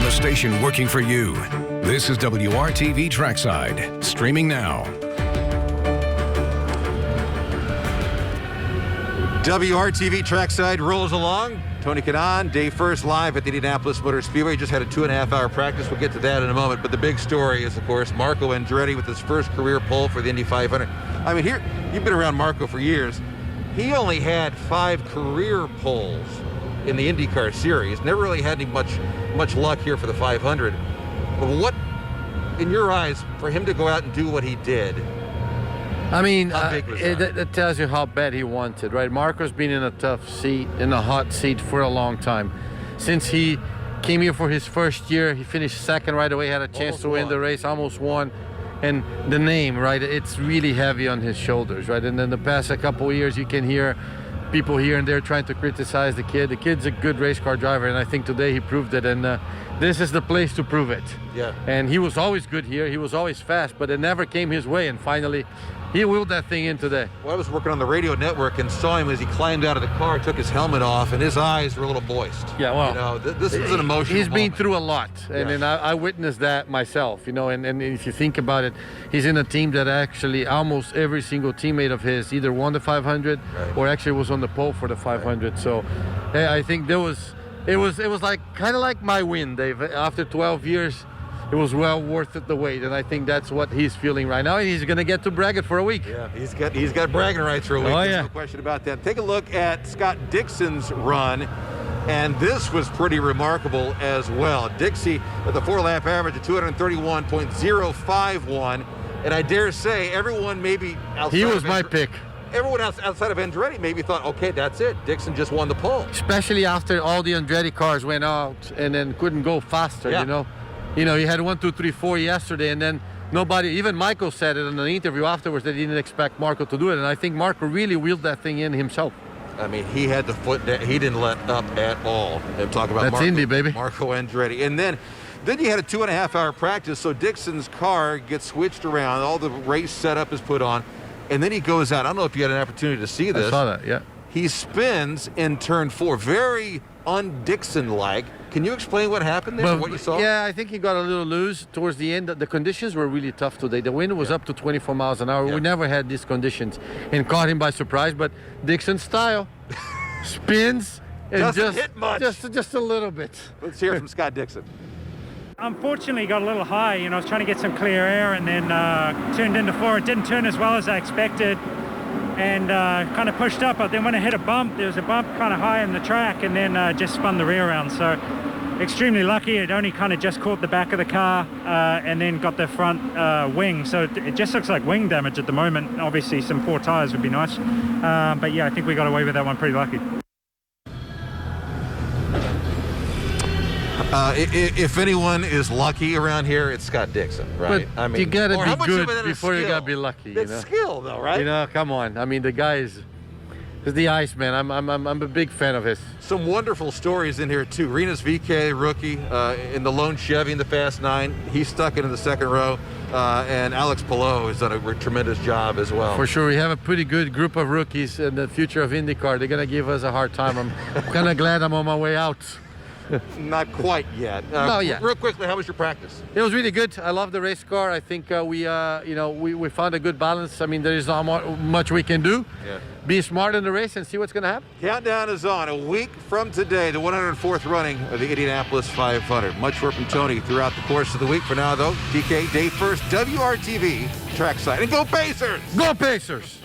the station working for you. This is WRTV Trackside, streaming now. WRTV Trackside rolls along. Tony Kanaan, day first live at the Indianapolis Motor Speedway. Just had a 2.5-hour practice. We'll get to that in a moment. But the big story is, of course, Marco Andretti with his first career pole for the Indy 500. I mean, here, you've been around Marco for years. He only had 5 career poles in the IndyCar series. Never really had any much luck here for the 500. But what, in your eyes, for him to go out and do what he did? I mean, How big was that? that tells you how bad he wanted, right? Marco's been in a tough seat, in a hot seat for a long time. Since he came here for his first year, he finished second right away, had a chance to win the race, almost won. And the name, right, it's really heavy on his shoulders, right? And then the past couple of years, you can hear people here and there trying to criticize the kid. The kid's a good race car driver, and I think today he proved it, and this is the place to prove it. Yeah. And he was always good here, he was always fast, but it never came his way, and finally he wheeled that thing in today. Well, I was working on the radio network and saw him as he climbed out of the car, took his helmet off, and his eyes were a little moist. Yeah, well, you know, this was an emotional He's been moment. through a lot, and I witnessed that myself, you know, and if you think about it, he's in a team that actually almost every single teammate of his either won the 500 or actually was on the pole for the 500. So yeah, I think it was like kind of like my win, Dave. After 12 years, it was well worth it, the wait, and I think that's what he's feeling right now. And he's going to get to brag it for a week. Yeah, he's got bragging rights for a week. Oh, There's yeah. no question about that. Take a look at Scott Dixon's run, and this was pretty remarkable as well. Dixie at the 4-lap average of 231.051, and I dare say everyone maybe outside He was of my pick. Everyone else outside of Andretti maybe thought, okay, that's it. Dixon just won the pole. Especially after all the Andretti cars went out and then couldn't go faster, Yeah. you know. You know, you had 1, 2, 3, 4 yesterday, and then nobody, even Michael said it in an interview afterwards that he didn't expect Marco to do it, and I think Marco really wheeled that thing in himself. I mean, he had the foot down. He didn't let up at all. And talk about That's Marco, Indy, baby. Marco Andretti. And then you had a 2.5-hour practice, so Dixon's car gets switched around, all the race setup is put on, and then he goes out. I don't know if you had an opportunity to see this. I saw that, yeah. He spins in turn 4, very un-Dixon-like. Can you explain what happened there, what you saw? Yeah, I think he got a little loose towards the end. The conditions were really tough today. The wind was up to 24 miles an hour. Yeah. We never had these conditions, and caught him by surprise. But Dixon style spins and Doesn't hit much. just a little bit. Let's hear from Scott Dixon. Unfortunately, got a little high. You know, I was trying to get some clear air, and then turned into 4. It didn't turn as well as I expected, and kind of pushed up. But then when I hit a bump, there was a bump kind of high in the track, and then just spun the rear around. So extremely lucky. It only kind of just caught the back of the car, and then got the front wing. So it just looks like wing damage at the moment. Obviously, some poor tires would be nice. But yeah, I think we got away with that one pretty lucky. If anyone is lucky around here, it's Scott Dixon, right? But you gotta or how be much of good that is before you skill? gotta be lucky. That's you know? skill, though, right? You know, come on. I mean, the guy is the Iceman. I'm a big fan of his. Some wonderful stories in here too. Rinus VeeKay, rookie, in the lone Chevy in the Fast 9. He's stuck in the second row, and Alex Palou has done a tremendous job as well. For sure, we have a pretty good group of rookies in the future of IndyCar. They're gonna give us a hard time. I'm kind of glad I'm on my way out. Not quite yet. Not yet. Real quickly, how was your practice? It was really good. I love the race car. I think we found a good balance. I mean, there is not much we can do. Yeah. Be smart in the race and see what's going to happen. Countdown is on. A week from today, the 104th running of the Indianapolis 500. Much more from Tony throughout the course of the week. For now, though, TK, day first, WRTV Trackside. And go Pacers! Go Pacers!